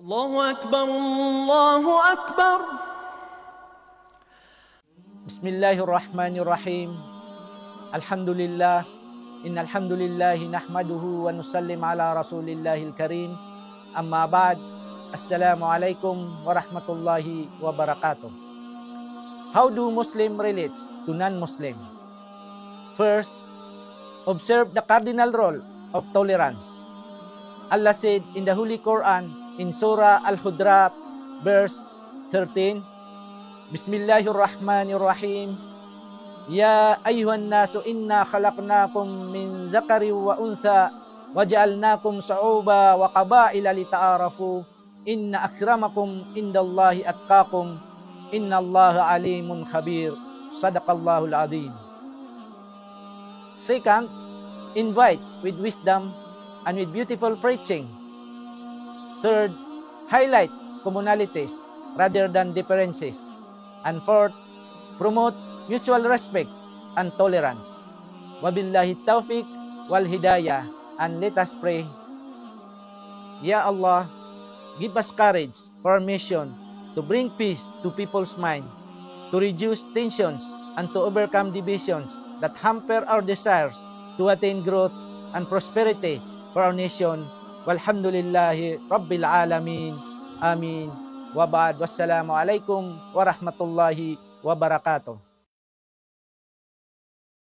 Allahu Akbar, Allahu Akbar. Bismillahirrahmanirrahim. Alhamdulillah. Innal hamdalillah nahmaduhu wa nusallim ala rasulillahil karim. Amma ba'd. Assalamualaikum warahmatullahi wabarakatuh. How do Muslim relate to non-Muslim? First, observe the cardinal role of tolerance. Allah said in the Holy Quran in Surah Al-Hujurat, verse 13, Bismillahirrahmanirrahim. Ya ayyuhan nasu inna khalaqnakum min zakari wa untha wa ja'alnakum sa'uba wa qabaila lita'arafu inna akramakum indallahi atqakum innallaha alimun khabir. Sadaqallahul azim. Second, invite with wisdom and with beautiful preaching. Third, highlight commonalities rather than differences. And fourth, promote mutual respect and tolerance. Wabillahi taufiq wal hidayah. And let us pray. Ya Allah, give us courage for our mission to bring peace to people's mind, to reduce tensions and to overcome divisions that hamper our desires to attain growth and prosperity for our nation. Walhamdulillahi Rabbil Alamin. Amin. Wa ba'd. Wassalamu alaikum warahmatullahi wabarakatuh.